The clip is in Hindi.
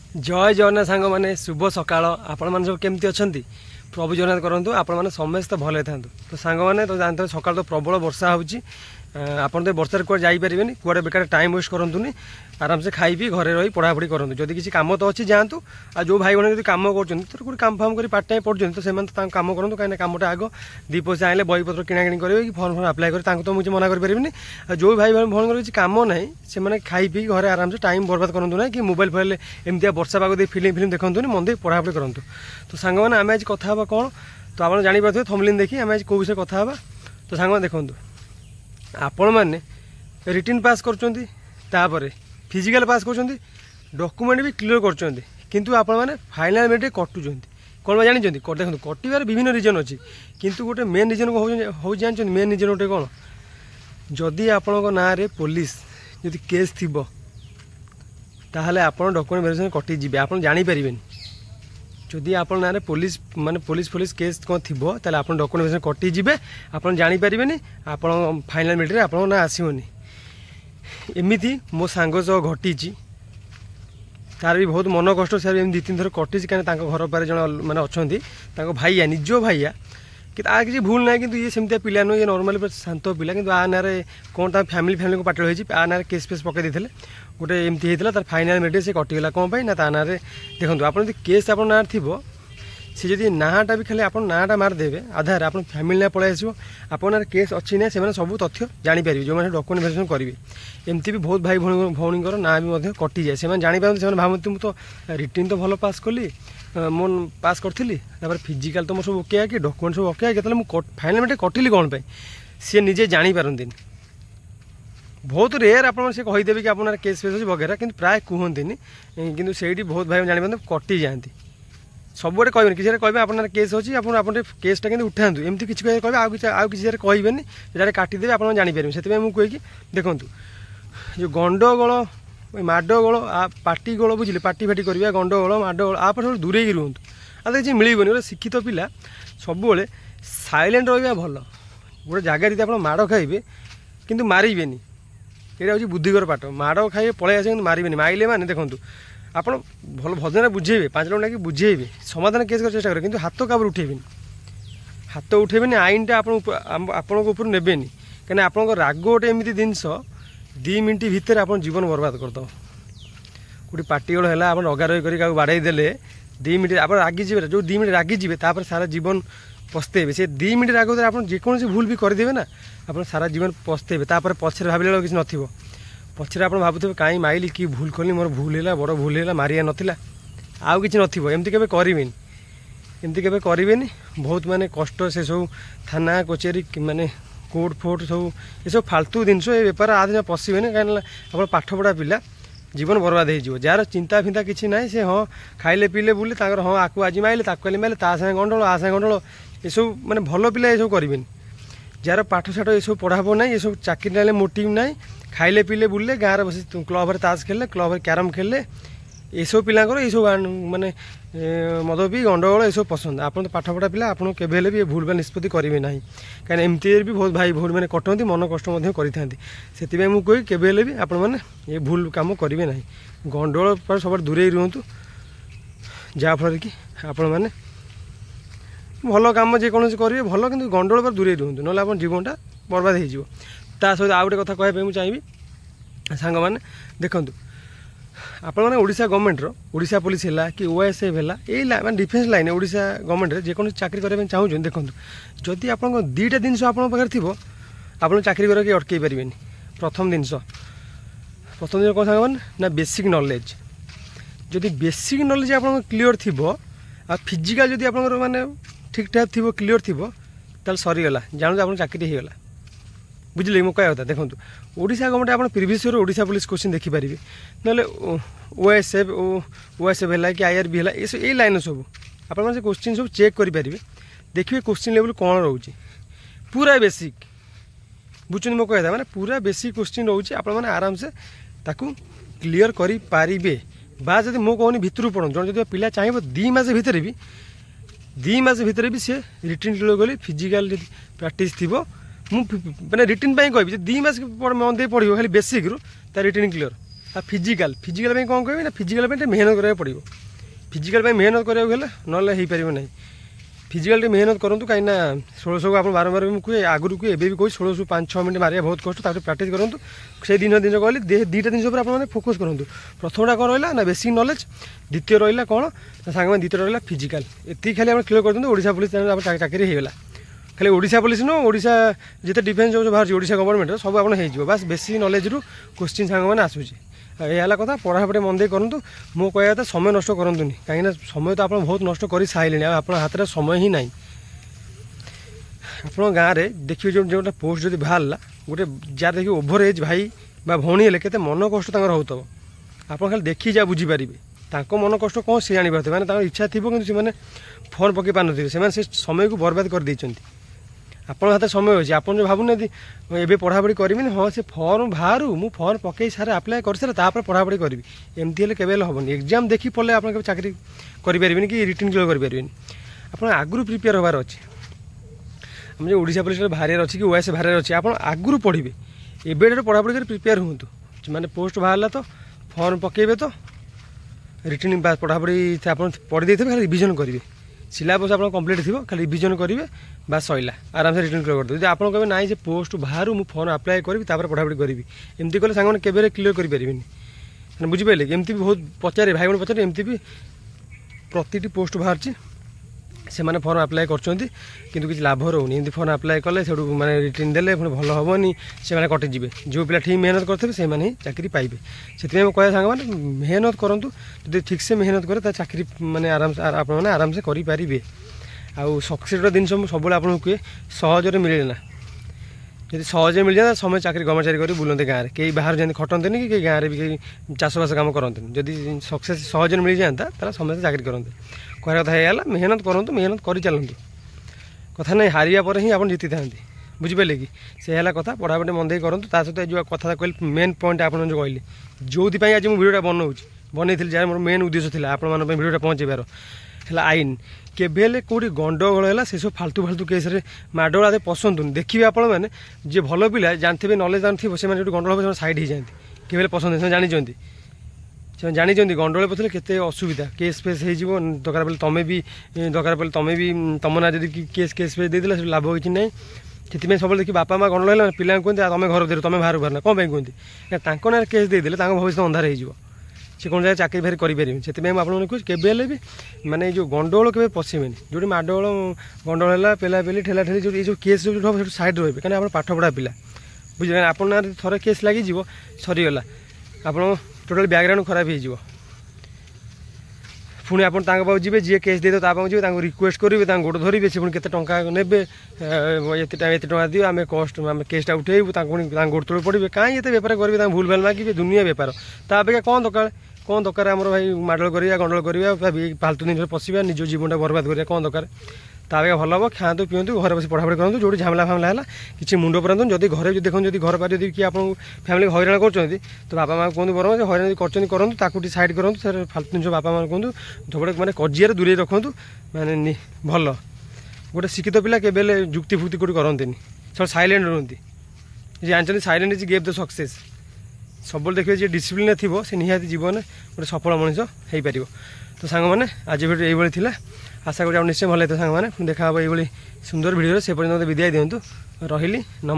जय जगन्नाथ सांग मैंने शुभ सकाळ आपण मैंने सब केमती अच्छा प्रभु जगन्नाथ करूँ आपण मैंने समस्त भले था तो सांग मैंने तो जानते सकाल तो प्रबल वर्षा हो आपड़ तो वर्षार कुआ जापरें कुआड़े बेकार टाइम वेस्ट करूँ आराम से खाई पी घरे रही पढ़ापढ़ी करूँ जदि किसी कम तो अच्छी जातु आ जो भाई भाई कम कर काम फाम कर पार्ट टाइम पढ़ुं तो से कम करूँ कहीं कमटा आग दी पैसा आने बही पत्र किणाकिणी करेंगे कि फर्म फर्म आप्लाय कर तो मुझे मना करें जो भाई भाई किसी कम ना से खाई पी घरे आराम से टाइम बर्बाद करूँ ना कि मोबाइल फोन एमती वर्षा पाग फिल्म फिल्म देखूँ मन दे पढ़ापढ़ी करूँ तो सांग मैंने आम आज कथा कौन तो आप जापारे थमलिन देखी आम आज कौ विषय कथा तो सांग देखूँ आपण मैंने रिटर्न पास कर फिजिकल पास कर डॉक्यूमेंट भी क्लियर कर किंतु आपण मैंने फाइनल मेरिट कटुंट कौन जानी देखो कटार विभिन्न रिजन अच्छी किंतु गोटे मेन रिजन हो जानते मेन रिजन गोटे कौन जदि आपण ना पुलिस जदि केस थी ताहले आपण डॉक्यूमेंट वेरिफिकेशन कटिजे आप जानीपर जदि आप ना पुलिस माने पुलिस केस कौन थी ताले आप डॉक्यूमेंट वेरिफिकेशन कटिजे आप जानीपर आप फाइनल मेरिट आप ना आसोनी एमती मो सांग सह घटी तार भी बहुत मन कष्ट से दी तीन थर कटी कहीं घर पारे जन मैंने अच्छा भाइया निज भाइया कि किसी भूल ना कि ये सेमती पिला नुह ये नॉर्मली शांत पिला कि आ ना कौन फैमिली फैमिली को पाटल होती आ ना केस फेस पकई देते गोटे एमती होता तार फाइनाल मेरिट से कटिगला कौन ना ता ना देखो आप केस आप ना थी सी जदि नाटा भी खाली आप नाटा मारदेवे आधार आप फैमिली ना पलि आसो आप केस अच्छी ना से सब तथ्य जानीपर जो मैंने डॉक्यूमेंट वेरिफिकेशन करेंगे एमती भी बहुत भाई भौणी ना भी कटि जाए से जानीपार भावती मुझे तो रिटर्न तो भल पास कली मो पास करी फिजिकाल तो मोर सब ओके कि डॉक्यूमेंट सब ओके कि मुझे फाइनाल मेरिट कटिली कौन सी निजे जानीपारती बहुत रेयर आप कहीदेवे कि आप केस फेस वगैरह कि प्राय कहते कि से बहुत भाई जानी कटि जाती सबुआडे कहबे किसी कहे आप केस अच्छी आप केसटा कि उठा एमती किसी कहे आउ किसी कहबेनि जहाँ काटिदेवे आप जानीपर से मुझे कही देखूँ जो गंडगोल माडगोल पार्टी गोल बुझे पार्टी फाटी करा गंडगोल माडगोल आप सब दूरे ही रुहतु आ किसी मिलबनी गोटे शिक्षित पिला सबुले साइलेंट रहा भल गोटे जगह यदि आप माड़ खाइबे किंतु मारे यहाँ हूँ बुद्धिकर पाठ माड़ खाइबे पलि आसे मारे माइले मैंने देखूँ आप भल भजन बुझेबे 5 लोग डाक बुझेबे समाधान केस कर चेष्टा करें किंतु हाथ काबर उठेबेनि हाथ उठेबेनि आईनटा आप नेबेनि कहीं आप राग गोटे एमती जिनस 2 मिनट भितर आप जीवन बर्बाद करदे गोटे पार्टीगोल है आप रगारगी कर बाड़े देले 2 मिनट आप रागिजे जो 2 मिनट रागिजे सारा जीवन पस्तेबे से 2 मिनट राग आप जेकोसी भूल भी करदे ना आप सारा जीवन पस्तेबे पछे भाविले किसी न पछे आप भावुवे कहीं माइली कि भूल कली मोर भूल है बड़ भूल है मारिया नाला आउ कि नमती के करें एमती के करें बहुत माने कष्ट से सब थाना कचेरी माने कोर्ट फोर्ट सब ये सब फालतू जिनस ये बेपार आदि पशेनि कहीं आप पाठ पढ़ा पिला जीवन बर्बाद हो जार चिंता फिंता किसी ना से हाँ खाइले पीले बुले हाँ आपको आज माइले ताकि माइले ता सागे गंडल आ सागे गंडल ये सब मैंने भल पिला ये सब करें जार पाठ साठ ये सब पढ़ाब ना ये सब चाकरी ना मोटिव ना खाइले पीले बुले गाँव बस क्लब ताश खेले क्लब क्यारम खेले ये सब पिलांकर ये सब माने मद पी गंडगोल ये सब पसंद आप तो पाठ पढ़ा पिला आपको केवे भी भूल भाल निष्पत्ति करेंगे ना कहीं एमती भी बहुत भाई भौणी मैंने कटती मन कष्ट करें मुझे कही केवे भी आप ये भूल कम करेंगे ना गंडगोल पर सब दूरे रुहतु जहाँफल कि आपण मैंने भल कम जेकोसी करेंगे भल कि गंडगोल पर दूरे रुहतु ना आप जीवनटा बर्बाद हो सहित आउ गोटे कथा कहवाई मुझे चाहिए सांग मैंने देखूँ आपण मैंने ओडिशा गवर्नमेंट ओडिशा पुलिस है कि ओएसएफ है ये डिफेन्स लाइन ओडिशा गवर्नमेंट जेको चाकरी करने चाहूँ देखो जदि आप 2टा जिनस आप आप चाकरी करके अटकई पारे प्रथम जिनस कौन सांग ना बेसिक नॉलेज जदि बेसिक नॉलेज आप क्लीयर थी आ फिजिकल जदि आप माने ठीक ठाक थी क्लीयर थी ताल सरीगला जानते आप चाकरी होगला बुझे मो कह देखो ओडिशा गवर्नमेंट आप previous year Odisha police question देखिपारे ना ओएसएफ है कि आईआरबी है ये लाइन सब आप क्वेश्चन सब चेक करेंगे देखिए क्वेश्चन लेवल कौन रोचे पूरा बेसिक बुझे मो कह मैंने पूरा बेसिक क्वेश्चन रोचे आप आराम से ताकू क्लीयर करें बा जब मो कहनी भितर पढ़ो जो जो पिला चाहिए 2 मास भितर भी 2 मास भितर भी सी रिटर्न क्लियर गली फिजिकल प्रैक्टिस थी मैंने रिटर्न कहि 2 मास मन दे पढ़ो खाली बेसिक रू रिटर्न क्लियर आ फिजिकाल फिजिकाल कौन कह ना फिजिकाल मेहनत कराया पड़ो फिजिकाल मेहनत कराया गले ना हो पार ना फिजिकाल मेहनत करूँ कहीं 1600 को आप बारंबार कहे आगुरी कहे भी कह 1600 5-6 मिनट मारे बहुत कष्ट प्राक्ट करूँ से दिन कहली दुईटा जिन पर फोकस करूँ प्रथमटा कौन रहा ना बेसिक नॉलेज द्वितीय रहा कौन सांग द्वितीय रहा फिजिकाल ये खाली आप क्लियर कर ओडिशा पुलिस चाकरी होगा खाली ओडिशा पुलिस नुह ओडिशा जिते डिफेन्स जो बाहर ओडिशा गवर्नमेंट सब आप हो बास बेसिक नॉलेज रु क्वेश्चन सांग मैंने आसूँ यह कथा पढ़ापढ़ी मन दे करूँ मो कह कथा समय नष्ट करतुनि कहीं समय तो आप बहुत नष्ट कर सारे आप हाथ में समय ही ना आप गाँव में देखिए जो पोस्ट जो बाहर गोटे जार देखिए ओभर एज भाई भौणी हेल्ले के मन कष्ट हो आप खाली देखी जा बुझीपारे मन कष्ट कौन सी जापारे मैंने इच्छा थी कि फोन पकई पार से समय को बर्बाद कर देते आप हाथ समय अच्छे आप जो भावुना ए पढ़ापढ़ी करी हाँ से फर्म बाहर मुझे फर्म पकई सारे आप्लाय कर सारे तापर पढ़ापढ़ी करी एमती हेल्ले केवल हेनी एग्जाम देखी पड़े आप चाकरी करें कि रिटर्न क्लियर करें आप आगुरी प्रिपेयर होबार अच्छे आम जो ओडिशा पुलिस बाहर अच्छी कि ओएस बाहर अच्छे आप आगुरी पढ़े एवं पढ़ापढ़ी कर प्रिपेयर हूँ मैंने पोस्ट बाहर तो फर्म पकईबे तो रिटर्न पढ़ापढ़ी आप पढ़ी देते खाली रिविजन करेंगे सिलेबस आप कंप्लीट थी खाली रिविजन करेंगे बास सैला आराम से रिटर्न क्लियर करदे आप कहे ना पोस्ट बाहर मुझे फोन आप्लाय करी पढ़ापढ़ी करी एमती कले सांग केवे क्लियर करें बुझिपारे एमती भी बहुत पचारे भाई भाई पचारे एमती भी प्रति पोस्ट बाहर से मैंने फर्म आप्लाय कर किसी लाभ रोनी एमती फर्म आप्लाय कले से मैंने रिटर्न देले पुणी भल हेनी से कटिजे जो पिला ठीक मेहनत करते से चाकरी पाइबे से कह सांग मैंने मेहनत करूँ जो ठीक से मेहनत करे चाकरी मैंने आराम से करें आउ सक्सेस जिन सब आपको कहे सहजरे मिले ना जब सहजे मिल जाए समय चाकरी गवर्नमेंट चाकरी कर बुलते गाँव में कई बाहर जमी खटते कि कई गाँव में भी कई चाषबास कम करते जदि सक्सेस सहजरे मिल जाता समस्त चाकरी करते कहना कथा है मेहनत करूँ मेहनत कर चलतु कथा नहीं हारिया पर ही आप जीति था बुझिपारे कि से कथा पढ़ापढ़ी मन दे करूँ सहित जो कथा कहली मेन पॉइंट आप जो कहली जो आज मुझे वीडियो बनई जहाँ मोर मेन उद्देश्य था आप वीडियो पहुँचेबार है आईन केवे कौटी गंडगोल है से सब फालतू फालतू केस माडोल आदि पसंद देखिए आपण मैंने जी भल पिला जानते नॉलेज जानते से गंडगोल हम सैड हो जाती केवे पसंद से जानते से जानते गंडगोल पड़े केते असुविधा केस फेस हो दरकार पड़े तुम्हें भी दरकार पड़े तुम्हें भी तुम ना जब केस केस फेस देदेला लाभ होती ना से सब देखिए बापा माँ गंडगोल है पिला कहते तुम घर दे तुम बाहर बाहर कौन कहते ना केस देदेले भविष्य अंधार हो से कौन जगह चाकरी फाकरी करें से आपको कहे केवे भी माने जो गंडगोल के पशेबे जो माडगोल गंडगोल है पेला पेली ठेला ठेली जो केस जो साइड रे कहीं आप पाठ पढ़ा पिला बुझे आप थे केस लगी सरीगला आप टोटाल बैकग्राउंड खराब हो पुणी आप जी जी केस दे जी रिक्वेस्ट करेंगे गोड़ धरवे से पुणी के टंका ने एत दिव आम कस्ट आम केसटा उठेबू गोड़ तले पड़े कहीं ये बेपार करेंगे भूल भाल मागे दुनिया बेपार तापेक्षा कौन दरकार आम भाई माडल करा गंडल करा फालतू जिन पशा निज जीवन बर्बाद करा कौन दरकार तापेक्षा भल हम खातु पीतु घर बस पढ़ापढ़ी करूँ जो झमेला फामला है किसी मुंड परातु जब घरे देखो जब घर पार किए आप फैमिली हैरान कर तो बापा माँ कहते बरम हैरान करूँ ताकू साइड करूँ सर फालतू जिन बापा माँ कहूँ झगड़ा मैंने कजियार दूरे रखु मैंने भल गोटे शिक्षित पिला केवे जुक्ति फुक्ति कौटी करते सब साइलेंट रुहति जानते silent is gave the success सब देखिए जी डिसिप्लिन थी से निहाती जीवन गोटे सफल मनीष हो पार तो सांग मैंने आज भिडियो ये आशा करूँ निश्चय भल लगता सांग मैंने देखा ये सुंदर भिडियो से पर्यटन विदाय दिंतु रही नमस्कार।